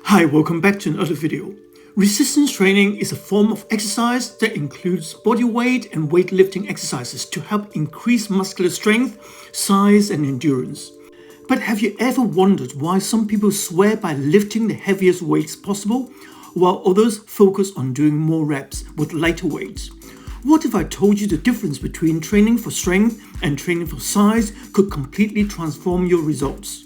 Hi, welcome back to another video. Resistance training is a form of exercise that includes body weight and weightlifting exercises to help increase muscular strength, size, and endurance. But have you ever wondered why some people swear by lifting the heaviest weights possible, while others focus on doing more reps with lighter weights? What if I told you the difference between training for strength and training for size could completely transform your results?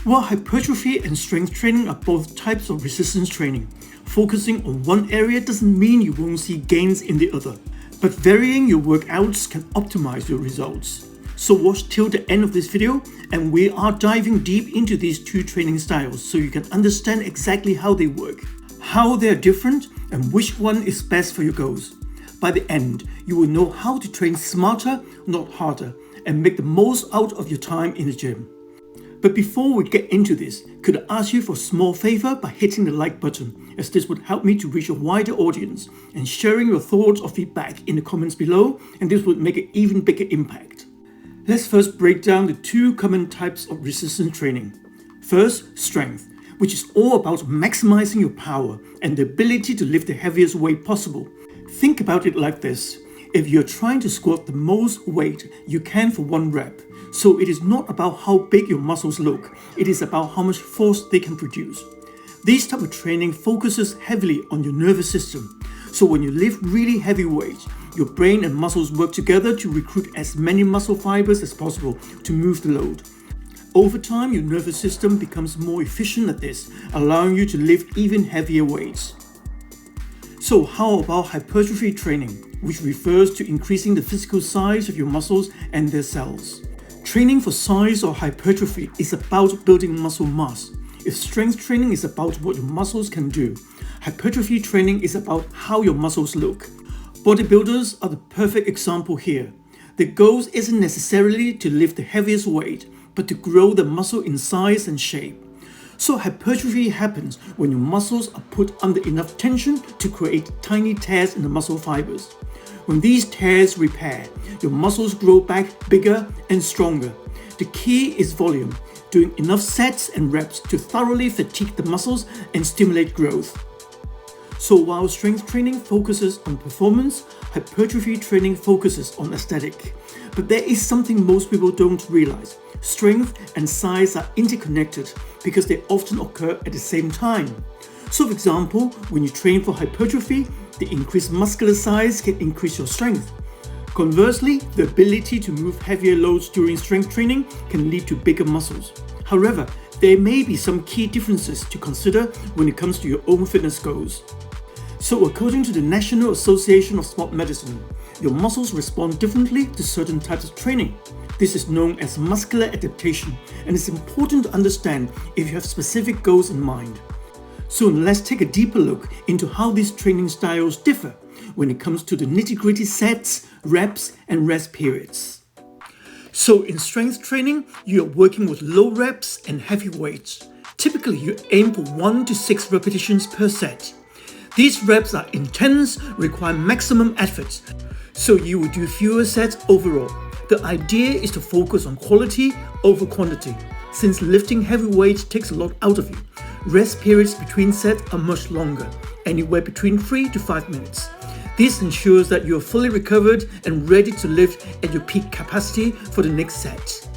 While hypertrophy and strength training are both types of resistance training, focusing on one area doesn't mean you won't see gains in the other. But varying your workouts can optimize your results. So watch till the end of this video, and we are diving deep into these two training styles so you can understand exactly how they work, how they are different, and which one is best for your goals. By the end, you will know how to train smarter, not harder, and make the most out of your time in the gym. But before we get into this, could I ask you for a small favor by hitting the like button, as this would help me to reach a wider audience, and sharing your thoughts or feedback in the comments below, and this would make an even bigger impact. Let's first break down the two common types of resistance training. First, strength, which is all about maximizing your power and the ability to lift the heaviest weight possible. Think about it like this. If you're trying to squat the most weight you can for one rep, so it is not about how big your muscles look, it is about how much force they can produce. This type of training focuses heavily on your nervous system. So when you lift really heavy weights, your brain and muscles work together to recruit as many muscle fibers as possible to move the load. Over time, your nervous system becomes more efficient at this, allowing you to lift even heavier weights. So how about hypertrophy training, which refers to increasing the physical size of your muscles and their cells? Training for size or hypertrophy is about building muscle mass. If strength training is about what your muscles can do, hypertrophy training is about how your muscles look. Bodybuilders are the perfect example here. The goal isn't necessarily to lift the heaviest weight, but to grow the muscle in size and shape. So hypertrophy happens when your muscles are put under enough tension to create tiny tears in the muscle fibers. When these tears repair, your muscles grow back bigger and stronger. The key is volume, doing enough sets and reps to thoroughly fatigue the muscles and stimulate growth. So while strength training focuses on performance, hypertrophy training focuses on aesthetic. But there is something most people don't realize. Strength and size are interconnected because they often occur at the same time. So for example, when you train for hypertrophy, the increased muscular size can increase your strength. Conversely, the ability to move heavier loads during strength training can lead to bigger muscles. However, there may be some key differences to consider when it comes to your own fitness goals. So according to the National Association of Sport Medicine, your muscles respond differently to certain types of training. This is known as muscular adaptation, and it's important to understand if you have specific goals in mind. So let's take a deeper look into how these training styles differ when it comes to the nitty-gritty sets, reps, and rest periods. So in strength training, you are working with low reps and heavy weights. Typically, you aim for 1 to 6 repetitions per set. These reps are intense, require maximum effort, so you will do fewer sets overall. The idea is to focus on quality over quantity. Since lifting heavy weights takes a lot out of you, rest periods between sets are much longer, anywhere between 3 to 5 minutes. This ensures that you are fully recovered and ready to lift at your peak capacity for the next set.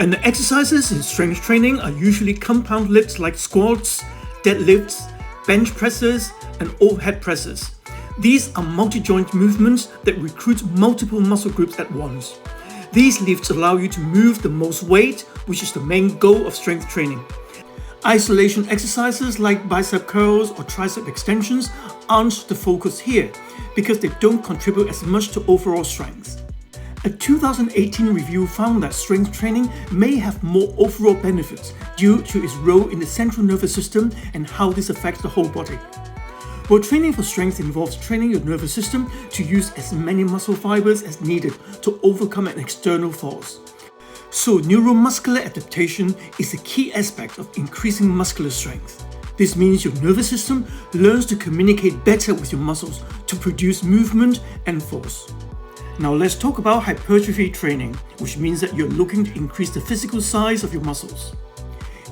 And the exercises in strength training are usually compound lifts like squats, deadlifts, bench presses, and overhead presses. These are multi-joint movements that recruit multiple muscle groups at once. These lifts allow you to move the most weight, which is the main goal of strength training. Isolation exercises like bicep curls or tricep extensions aren't the focus here because they don't contribute as much to overall strength. A 2018 review found that strength training may have more overall benefits due to its role in the central nervous system and how this affects the whole body. While training for strength involves training your nervous system to use as many muscle fibers as needed to overcome an external force. So neuromuscular adaptation is a key aspect of increasing muscular strength. This means your nervous system learns to communicate better with your muscles to produce movement and force. Now let's talk about hypertrophy training, which means that you're looking to increase the physical size of your muscles.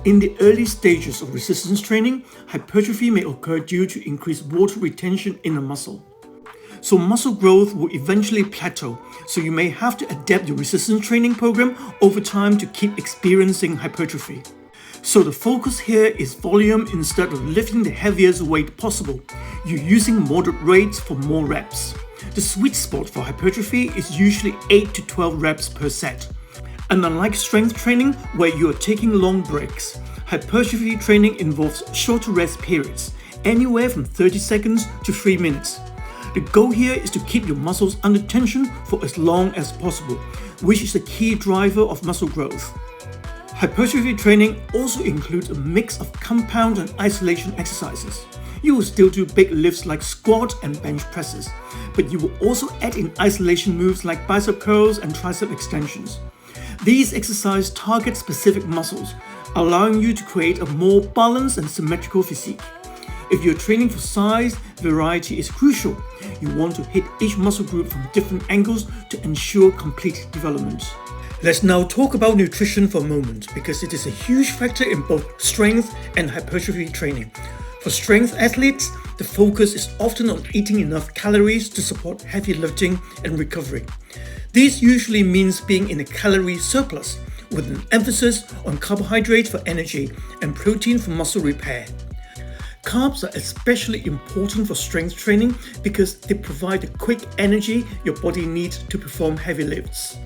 In the early stages of resistance training, hypertrophy may occur due to increased water retention in the muscle. So muscle growth will eventually plateau, so you may have to adapt your resistance training program over time to keep experiencing hypertrophy. So the focus here is volume instead of lifting the heaviest weight possible. You're using moderate rates for more reps. The sweet spot for hypertrophy is usually 8 to 12 reps per set. And unlike strength training, where you are taking long breaks, hypertrophy training involves shorter rest periods, anywhere from 30 seconds to 3 minutes. The goal here is to keep your muscles under tension for as long as possible, which is a key driver of muscle growth. Hypertrophy training also includes a mix of compound and isolation exercises. You will still do big lifts like squat and bench presses, but you will also add in isolation moves like bicep curls and tricep extensions. These exercises target specific muscles, allowing you to create a more balanced and symmetrical physique. If you're training for size, variety is crucial. You want to hit each muscle group from different angles to ensure complete development. Let's now talk about nutrition for a moment, because it is a huge factor in both strength and hypertrophy training. For strength athletes, the focus is often on eating enough calories to support heavy lifting and recovery. This usually means being in a calorie surplus, with an emphasis on carbohydrates for energy and protein for muscle repair. Carbs are especially important for strength training because they provide the quick energy your body needs to perform heavy lifts.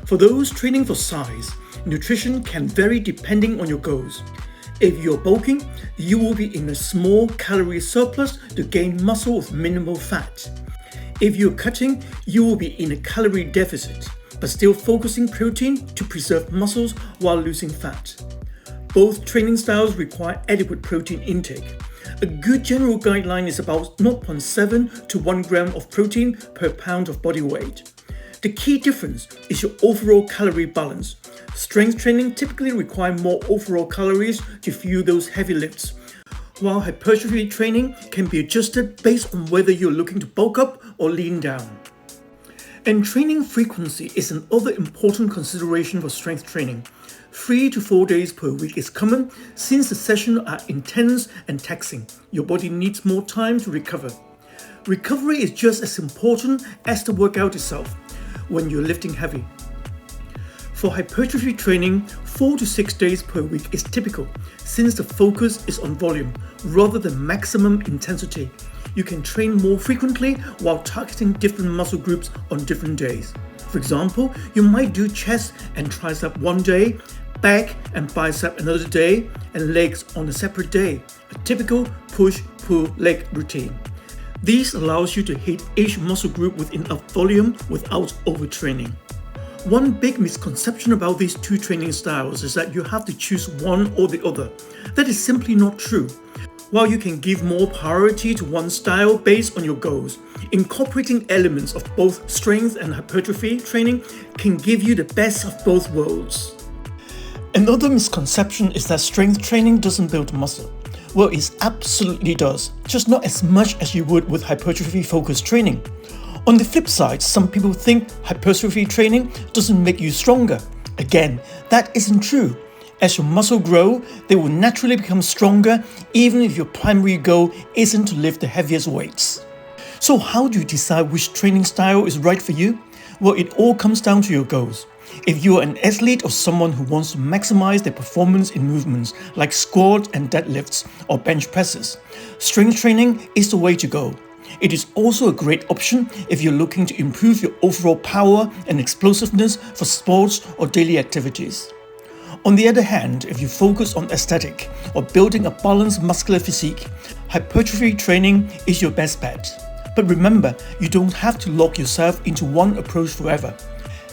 For those training for size, nutrition can vary depending on your goals. If you're bulking, you will be in a small calorie surplus to gain muscle with minimal fat. If you're cutting, you will be in a calorie deficit, but still focusing protein to preserve muscles while losing fat. Both training styles require adequate protein intake. A good general guideline is about 0.7 to 1 gram of protein per pound of body weight. The key difference is your overall calorie balance. Strength training typically requires more overall calories to fuel those heavy lifts, while hypertrophy training can be adjusted based on whether you're looking to bulk up or lean down. And training frequency is another important consideration for strength training. 3 to 4 days per week is common since the sessions are intense and taxing. Your body needs more time to recover. Recovery is just as important as the workout itself when you're lifting heavy. For hypertrophy training, 4 to 6 days per week is typical since the focus is on volume rather than maximum intensity. You can train more frequently while targeting different muscle groups on different days. For example, you might do chest and tricep one day, back and bicep another day, and legs on a separate day, a typical push-pull leg routine. This allows you to hit each muscle group with enough volume without overtraining. One big misconception about these two training styles is that you have to choose one or the other. That is simply not true. While you can give more priority to one style based on your goals, incorporating elements of both strength and hypertrophy training can give you the best of both worlds. Another misconception is that strength training doesn't build muscle. Well, it absolutely does, just not as much as you would with hypertrophy-focused training. On the flip side, some people think hypertrophy training doesn't make you stronger. Again, that isn't true. As your muscle grow, they will naturally become stronger even if your primary goal isn't to lift the heaviest weights. So how do you decide which training style is right for you? Well, it all comes down to your goals. If you are an athlete or someone who wants to maximize their performance in movements like squat and deadlifts or bench presses, strength training is the way to go. It is also a great option if you're looking to improve your overall power and explosiveness for sports or daily activities. On the other hand, if you focus on aesthetic or building a balanced muscular physique, hypertrophy training is your best bet. But remember, you don't have to lock yourself into one approach forever.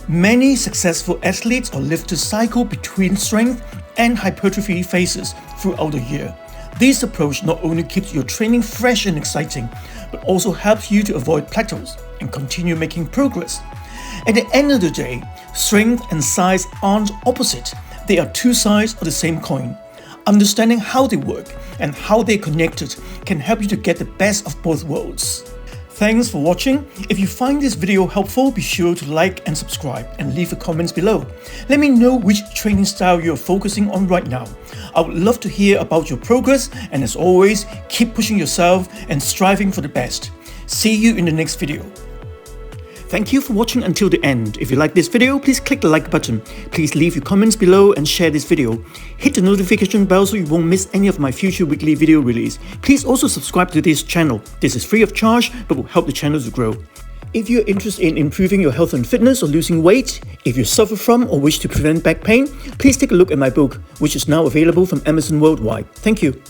Many successful athletes or lifters cycle between strength and hypertrophy phases throughout the year. This approach not only keeps your training fresh and exciting, but also helps you to avoid plateaus and continue making progress. At the end of the day, strength and size aren't opposite. They are two sides of the same coin. Understanding how they work and how they're connected can help you to get the best of both worlds. Thanks for watching. If you find this video helpful, be sure to like and subscribe and leave a comment below. Let me know which training style you're focusing on right now. I would love to hear about your progress, and as always, keep pushing yourself and striving for the best. See you in the next video. Thank you for watching until the end. If you like this video, please click the like button. Please leave your comments below and share this video. Hit the notification bell so you won't miss any of my future weekly video release. Please also subscribe to this channel. This is free of charge but will help the channel to grow. If you're interested in improving your health and fitness or losing weight, if you suffer from or wish to prevent back pain, please take a look at my book, which is now available from Amazon worldwide. Thank you.